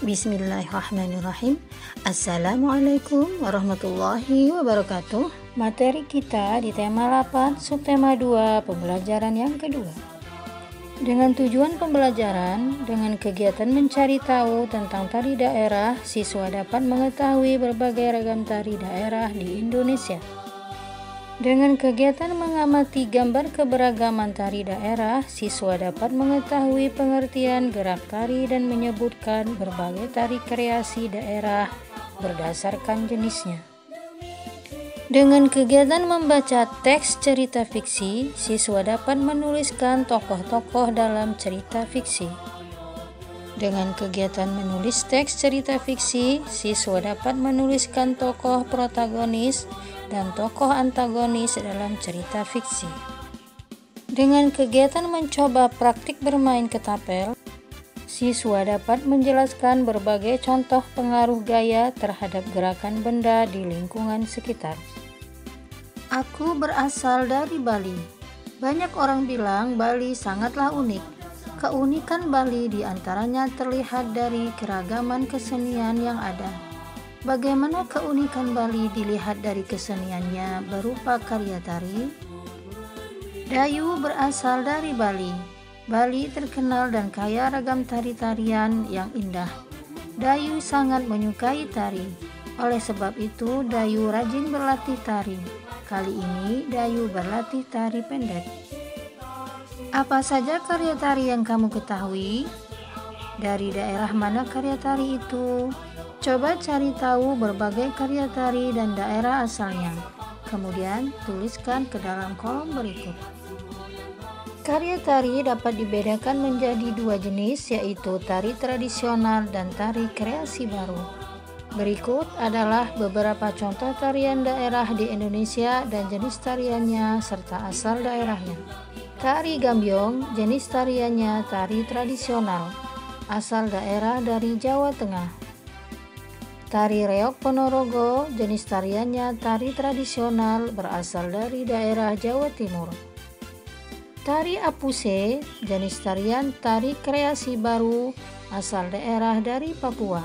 Bismillahirrahmanirrahim. Assalamualaikum warahmatullahi wabarakatuh. Materi kita di tema 8, subtema 2, pembelajaran yang kedua. Dengan tujuan pembelajaran, dengan kegiatan mencari tahu tentang tari daerah, siswa dapat mengetahui berbagai ragam tari daerah di Indonesia. Dengan kegiatan mengamati gambar keberagaman tari daerah, siswa dapat mengetahui pengertian gerak tari dan menyebutkan berbagai tari kreasi daerah berdasarkan jenisnya. Dengan kegiatan membaca teks cerita fiksi, siswa dapat menuliskan tokoh-tokoh dalam cerita fiksi. Dengan kegiatan menulis teks cerita fiksi, siswa dapat menuliskan tokoh protagonis dan tokoh antagonis dalam cerita fiksi. Dengan kegiatan mencoba praktik bermain ketapel, siswa dapat menjelaskan berbagai contoh pengaruh gaya terhadap gerakan benda di lingkungan sekitar. Aku berasal dari Bali. Banyak orang bilang Bali sangatlah unik. Keunikan Bali diantaranya terlihat dari keragaman kesenian yang ada. Bagaimana keunikan Bali dilihat dari keseniannya berupa karya tari? Dayu berasal dari Bali. Bali terkenal dan kaya ragam tari-tarian yang indah. Dayu sangat menyukai tari. Oleh sebab itu, Dayu rajin berlatih tari. Kali ini, Dayu berlatih tari pendek. Apa saja karya tari yang kamu ketahui? Dari daerah mana karya tari itu? Coba cari tahu berbagai karya tari dan daerah asalnya. Kemudian tuliskan ke dalam kolom berikut. Karya tari dapat dibedakan menjadi dua jenis, yaitu tari tradisional dan tari kreasi baru. Berikut adalah beberapa contoh tarian daerah di Indonesia dan jenis tariannya serta asal daerahnya. Tari Gambyong, jenis tariannya tari tradisional, asal daerah dari Jawa Tengah. Tari Reog Ponorogo, jenis tariannya tari tradisional berasal dari daerah Jawa Timur. Tari Apuse, jenis tarian tari kreasi baru asal daerah dari Papua.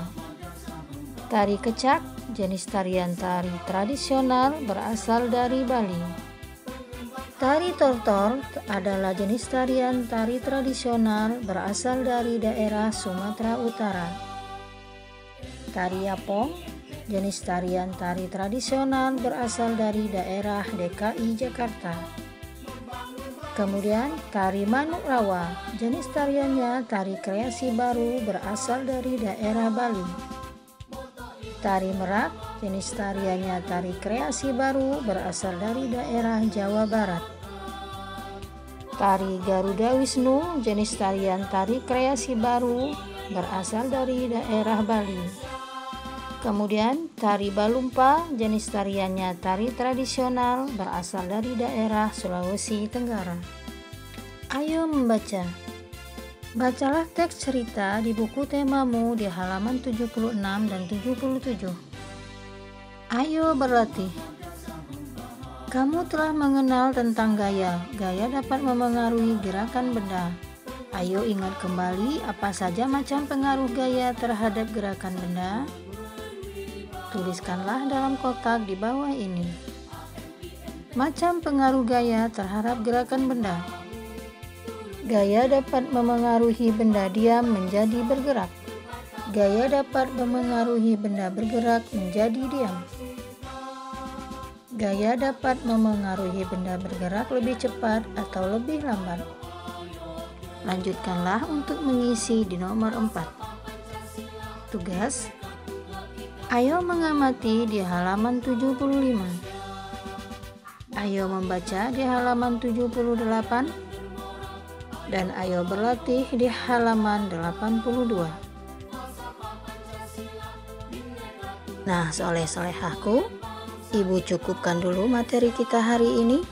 Tari Kecak, jenis tarian tari tradisional berasal dari Bali. Tari Tortor adalah jenis tarian tari tradisional berasal dari daerah Sumatera Utara. Tari Yapong, jenis tarian tari tradisional berasal dari daerah DKI Jakarta. Kemudian tari Manuk Rawa, jenis tariannya tari kreasi baru berasal dari daerah Bali. Tari Merak, jenis tariannya tari kreasi baru berasal dari daerah Jawa Barat. Tari Garuda Wisnu, jenis tarian tari kreasi baru berasal dari daerah Bali. Kemudian tari Balumpa, jenis tariannya tari tradisional berasal dari daerah Sulawesi Tenggara. Ayo membaca. Bacalah teks cerita di buku temamu di halaman 76 dan 77. Ayo berlatih. Kamu telah mengenal tentang gaya. Gaya dapat memengaruhi gerakan benda. Ayo ingat kembali apa saja macam pengaruh gaya terhadap gerakan benda. Tuliskanlah dalam kotak di bawah ini. Macam pengaruh gaya terhadap gerakan benda. Gaya dapat memengaruhi benda diam menjadi bergerak. Gaya dapat memengaruhi benda bergerak menjadi diam. Gaya dapat memengaruhi benda bergerak lebih cepat atau lebih lambat. Lanjutkanlah untuk mengisi di nomor 4. Tugas: ayo mengamati di halaman 75. Ayo membaca di halaman 78. Dan ayo berlatih di halaman 82. Nah, soleh-solehahku, Ibu cukupkan dulu materi kita hari ini.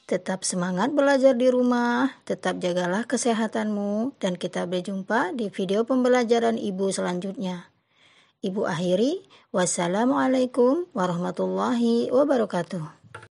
Tetap semangat belajar di rumah, tetap jagalah kesehatanmu, dan kita berjumpa di video pembelajaran Ibu selanjutnya. Ibu akhiri, wassalamualaikum warahmatullahi wabarakatuh.